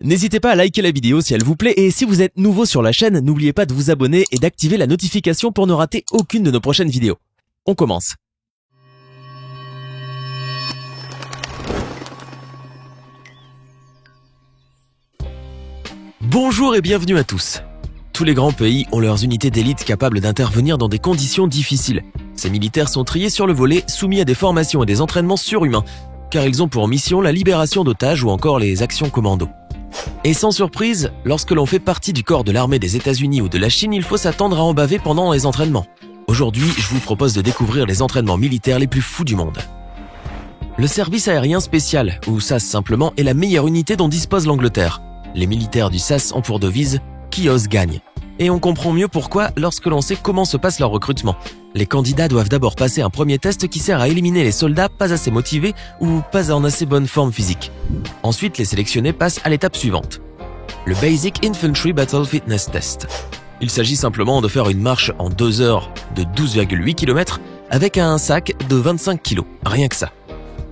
N'hésitez pas à liker la vidéo si elle vous plaît et si vous êtes nouveau sur la chaîne, n'oubliez pas de vous abonner et d'activer la notification pour ne rater aucune de nos prochaines vidéos. On commence. Bonjour et bienvenue à tous. Tous les grands pays ont leurs unités d'élite capables d'intervenir dans des conditions difficiles. Ces militaires sont triés sur le volet, soumis à des formations et des entraînements surhumains, car ils ont pour mission la libération d'otages ou encore les actions commando. Et sans surprise, lorsque l'on fait partie du corps de l'armée des États-Unis ou de la Chine, il faut s'attendre à en baver pendant les entraînements. Aujourd'hui, je vous propose de découvrir les entraînements militaires les plus fous du monde. Le service aérien spécial, ou SAS simplement, est la meilleure unité dont dispose l'Angleterre. Les militaires du SAS ont pour devise « Qui ose gagne ». Et on comprend mieux pourquoi lorsque l'on sait comment se passe leur recrutement. Les candidats doivent d'abord passer un premier test qui sert à éliminer les soldats pas assez motivés ou pas en assez bonne forme physique. Ensuite, les sélectionnés passent à l'étape suivante, le Basic Infantry Battle Fitness Test. Il s'agit simplement de faire une marche en 2 heures de 12,8 km avec un sac de 25 kg, rien que ça.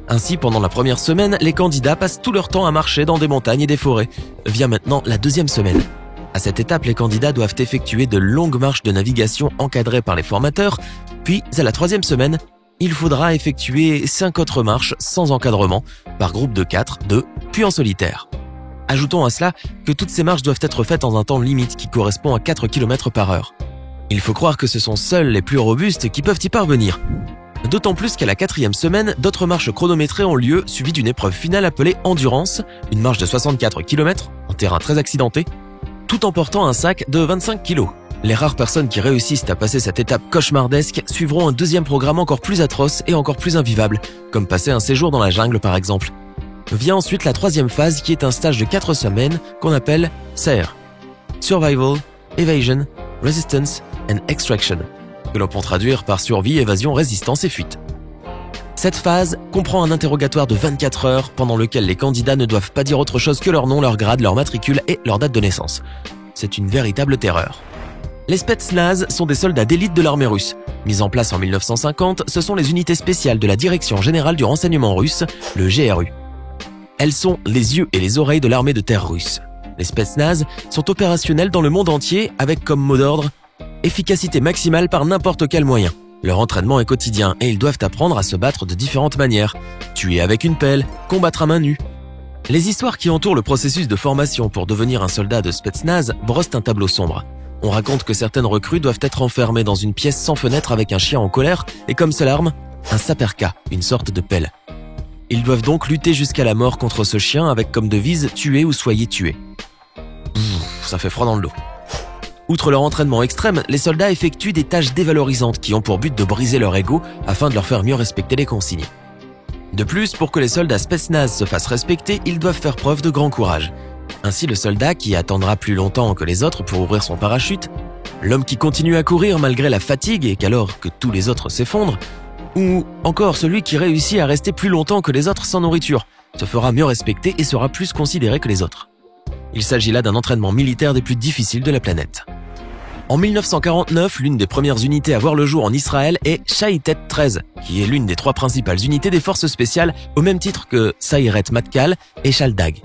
Ainsi, pendant la première semaine, les candidats passent tout leur temps à marcher dans des montagnes et des forêts. Vient maintenant la deuxième semaine. À cette étape, les candidats doivent effectuer de longues marches de navigation encadrées par les formateurs, puis à la troisième semaine, il faudra effectuer 5 autres marches sans encadrement, par groupe de 4, 2, puis en solitaire. Ajoutons à cela que toutes ces marches doivent être faites dans un temps limite qui correspond à 4 km par heure. Il faut croire que ce sont seuls les plus robustes qui peuvent y parvenir. D'autant plus qu'à la 4e semaine, d'autres marches chronométrées ont lieu, suivies d'une épreuve finale appelée Endurance, une marche de 64 km, en terrain très accidenté, tout en portant un sac de 25 kg. Les rares personnes qui réussissent à passer cette étape cauchemardesque suivront un deuxième programme encore plus atroce et encore plus invivable, comme passer un séjour dans la jungle par exemple. Vient ensuite la 3e phase qui est un stage de 4 semaines qu'on appelle SARE, Survival, Evasion, Resistance and Extraction, que l'on peut traduire par survie, évasion, résistance et fuite. Cette phase comprend un interrogatoire de 24 heures pendant lequel les candidats ne doivent pas dire autre chose que leur nom, leur grade, leur matricule et leur date de naissance. C'est une véritable terreur. Les Spetsnaz sont des soldats d'élite de l'armée russe. Mis en place en 1950, ce sont les unités spéciales de la Direction générale du renseignement russe, le GRU. Elles sont les yeux et les oreilles de l'armée de terre russe. Les Spetsnaz sont opérationnels dans le monde entier avec comme mot d'ordre « efficacité maximale par n'importe quel moyen ». Leur entraînement est quotidien et ils doivent apprendre à se battre de différentes manières. Tuer avec une pelle, combattre à main nue. Les histoires qui entourent le processus de formation pour devenir un soldat de Spetsnaz brossent un tableau sombre. On raconte que certaines recrues doivent être enfermées dans une pièce sans fenêtre avec un chien en colère et comme seule arme, un saperka, une sorte de pelle. Ils doivent donc lutter jusqu'à la mort contre ce chien avec comme devise « tuez ou soyez tués ». Ça fait froid dans le dos. Outre leur entraînement extrême, les soldats effectuent des tâches dévalorisantes qui ont pour but de briser leur ego afin de leur faire mieux respecter les consignes. De plus, pour que les soldats Spetsnaz se fassent respecter, ils doivent faire preuve de grand courage. Ainsi, le soldat qui attendra plus longtemps que les autres pour ouvrir son parachute, l'homme qui continue à courir malgré la fatigue et qu'alors que tous les autres s'effondrent, ou encore celui qui réussit à rester plus longtemps que les autres sans nourriture, se fera mieux respecter et sera plus considéré que les autres. Il s'agit là d'un entraînement militaire des plus difficiles de la planète. En 1949, l'une des premières unités à voir le jour en Israël est Shayetet 13, qui est l'une des 3 principales unités des forces spéciales au même titre que Sayeret Matkal et Shaldag.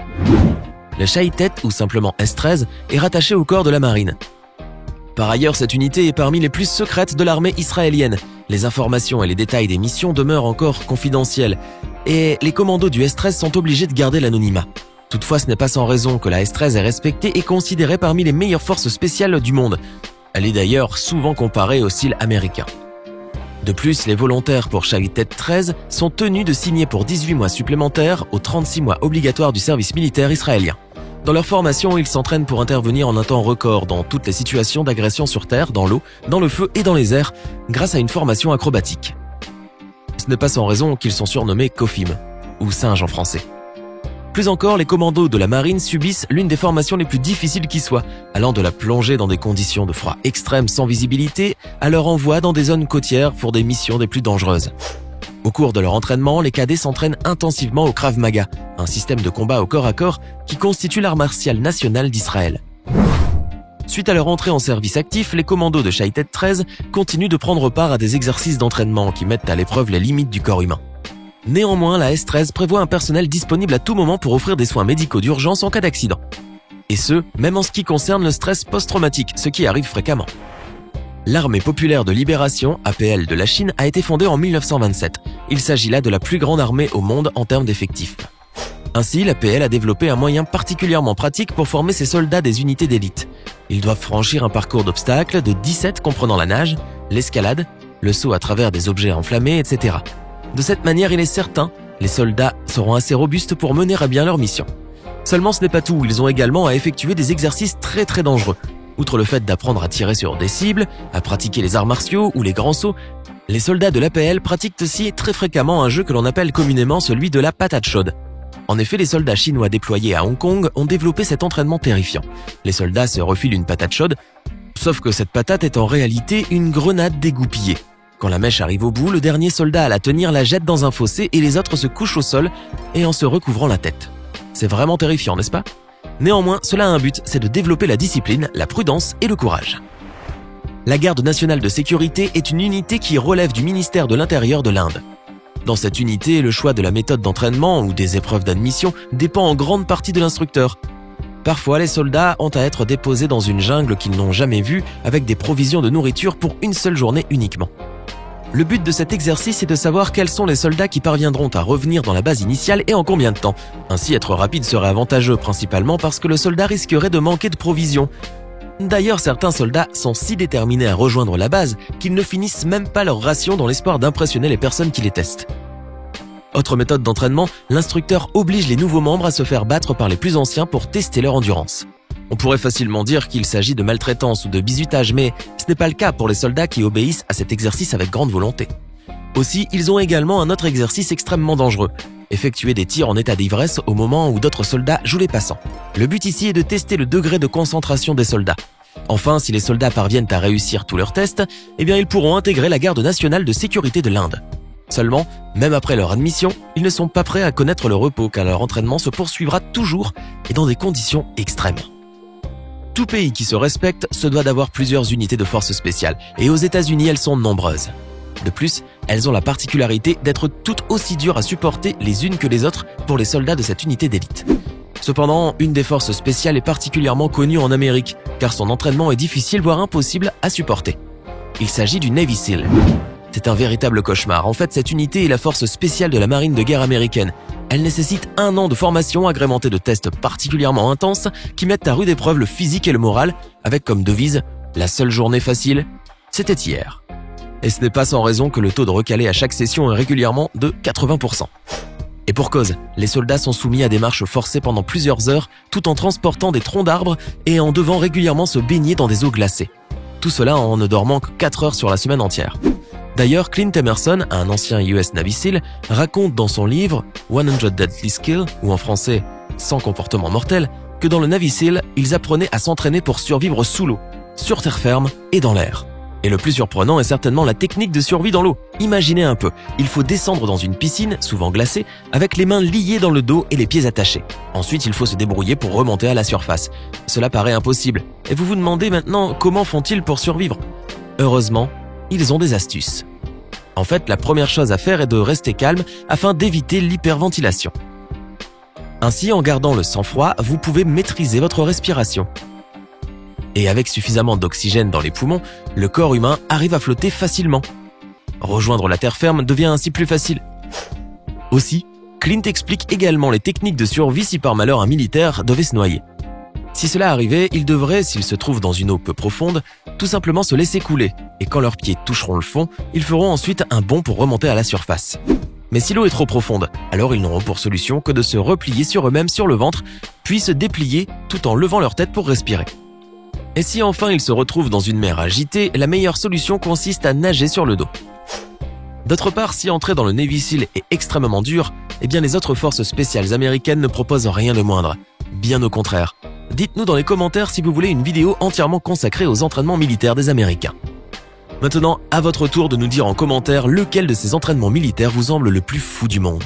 Le Shayetet, ou simplement S-13, est rattaché au corps de la marine. Par ailleurs, cette unité est parmi les plus secrètes de l'armée israélienne. Les informations et les détails des missions demeurent encore confidentiels, et les commandos du S-13 sont obligés de garder l'anonymat. Toutefois, ce n'est pas sans raison que la S-13 est respectée et considérée parmi les meilleures forces spéciales du monde. Elle est d'ailleurs souvent comparée au style américain. De plus, les volontaires pour Shayetet 13 sont tenus de signer pour 18 mois supplémentaires aux 36 mois obligatoires du service militaire israélien. Dans leur formation, ils s'entraînent pour intervenir en un temps record dans toutes les situations d'agression sur terre, dans l'eau, dans le feu et dans les airs, grâce à une formation acrobatique. Ce n'est pas sans raison qu'ils sont surnommés Kofim, ou singes en français. Plus encore, les commandos de la marine subissent l'une des formations les plus difficiles qui soient, allant de la plongée dans des conditions de froid extrême sans visibilité à leur envoi dans des zones côtières pour des missions des plus dangereuses. Au cours de leur entraînement, les cadets s'entraînent intensivement au Krav Maga, un système de combat au corps à corps qui constitue l'art martial national d'Israël. Suite à leur entrée en service actif, les commandos de Shayetet 13 continuent de prendre part à des exercices d'entraînement qui mettent à l'épreuve les limites du corps humain. Néanmoins, la S-13 prévoit un personnel disponible à tout moment pour offrir des soins médicaux d'urgence en cas d'accident. Et ce, même en ce qui concerne le stress post-traumatique, ce qui arrive fréquemment. L'Armée populaire de libération, APL de la Chine, a été fondée en 1927. Il s'agit là de la plus grande armée au monde en termes d'effectifs. Ainsi, l'APL a développé un moyen particulièrement pratique pour former ses soldats des unités d'élite. Ils doivent franchir un parcours d'obstacles de 17 comprenant la nage, l'escalade, le saut à travers des objets enflammés, etc. De cette manière, il est certain, les soldats seront assez robustes pour mener à bien leur mission. Seulement ce n'est pas tout, ils ont également à effectuer des exercices très dangereux. Outre le fait d'apprendre à tirer sur des cibles, à pratiquer les arts martiaux ou les grands sauts, les soldats de l'APL pratiquent aussi très fréquemment un jeu que l'on appelle communément celui de la patate chaude. En effet, les soldats chinois déployés à Hong Kong ont développé cet entraînement terrifiant. Les soldats se refilent une patate chaude, sauf que cette patate est en réalité une grenade dégoupillée. Quand la mèche arrive au bout, le dernier soldat à la tenir la jette dans un fossé et les autres se couchent au sol et en se recouvrant la tête. C'est vraiment terrifiant, n'est-ce pas ? Néanmoins, cela a un but, c'est de développer la discipline, la prudence et le courage. La Garde nationale de sécurité est une unité qui relève du ministère de l'Intérieur de l'Inde. Dans cette unité, le choix de la méthode d'entraînement ou des épreuves d'admission dépend en grande partie de l'instructeur. Parfois, les soldats ont à être déposés dans une jungle qu'ils n'ont jamais vue avec des provisions de nourriture pour une seule journée uniquement. Le but de cet exercice est de savoir quels sont les soldats qui parviendront à revenir dans la base initiale et en combien de temps. Ainsi, être rapide serait avantageux, principalement parce que le soldat risquerait de manquer de provisions. D'ailleurs, certains soldats sont si déterminés à rejoindre la base qu'ils ne finissent même pas leur ration dans l'espoir d'impressionner les personnes qui les testent. Autre méthode d'entraînement, l'instructeur oblige les nouveaux membres à se faire battre par les plus anciens pour tester leur endurance. On pourrait facilement dire qu'il s'agit de maltraitance ou de bizutage, mais ce n'est pas le cas pour les soldats qui obéissent à cet exercice avec grande volonté. Aussi, ils ont également un autre exercice extrêmement dangereux, effectuer des tirs en état d'ivresse au moment où d'autres soldats jouent les passants. Le but ici est de tester le degré de concentration des soldats. Enfin, si les soldats parviennent à réussir tous leurs tests, ils pourront intégrer la Garde nationale de sécurité de l'Inde. Seulement, même après leur admission, ils ne sont pas prêts à connaître le repos car leur entraînement se poursuivra toujours et dans des conditions extrêmes. Tout pays qui se respecte se doit d'avoir plusieurs unités de forces spéciales, et aux États-Unis elles sont nombreuses. De plus, elles ont la particularité d'être toutes aussi dures à supporter les unes que les autres pour les soldats de cette unité d'élite. Cependant, une des forces spéciales est particulièrement connue en Amérique, car son entraînement est difficile voire impossible à supporter. Il s'agit du Navy SEAL. C'est un véritable cauchemar. En fait, cette unité est la force spéciale de la marine de guerre américaine. Elle nécessite 1 an de formation agrémentée de tests particulièrement intenses qui mettent à rude épreuve le physique et le moral, avec comme devise « La seule journée facile, c'était hier ». Et ce n'est pas sans raison que le taux de recalé à chaque session est régulièrement de 80%. Et pour cause, les soldats sont soumis à des marches forcées pendant plusieurs heures, tout en transportant des troncs d'arbres et en devant régulièrement se baigner dans des eaux glacées. Tout cela en ne dormant que 4 heures sur la semaine entière. D'ailleurs, Clint Emerson, un ancien US Navy SEAL, raconte dans son livre « 100 Deadly Skills » ou en français « 100 comportements mortels » que dans le Navy SEAL, ils apprenaient à s'entraîner pour survivre sous l'eau, sur terre ferme et dans l'air. Et le plus surprenant est certainement la technique de survie dans l'eau. Imaginez un peu, il faut descendre dans une piscine, souvent glacée, avec les mains liées dans le dos et les pieds attachés. Ensuite, il faut se débrouiller pour remonter à la surface. Cela paraît impossible. Et vous vous demandez maintenant comment font-ils pour survivre ? Heureusement, ils ont des astuces. En fait, la première chose à faire est de rester calme afin d'éviter l'hyperventilation. Ainsi, en gardant le sang-froid, vous pouvez maîtriser votre respiration. Et avec suffisamment d'oxygène dans les poumons, le corps humain arrive à flotter facilement. Rejoindre la terre ferme devient ainsi plus facile. Aussi, Clint explique également les techniques de survie si par malheur un militaire devait se noyer. Si cela arrivait, ils devraient, s'ils se trouvent dans une eau peu profonde, tout simplement se laisser couler, et quand leurs pieds toucheront le fond, ils feront ensuite un bond pour remonter à la surface. Mais si l'eau est trop profonde, alors ils n'auront pour solution que de se replier sur eux-mêmes sur le ventre, puis se déplier tout en levant leur tête pour respirer. Et si enfin ils se retrouvent dans une mer agitée, la meilleure solution consiste à nager sur le dos. D'autre part, si entrer dans le Navy SEAL est extrêmement dur, les autres forces spéciales américaines ne proposent rien de moindre. Bien au contraire. Dites-nous dans les commentaires si vous voulez une vidéo entièrement consacrée aux entraînements militaires des Américains. Maintenant, à votre tour de nous dire en commentaire lequel de ces entraînements militaires vous semble le plus fou du monde.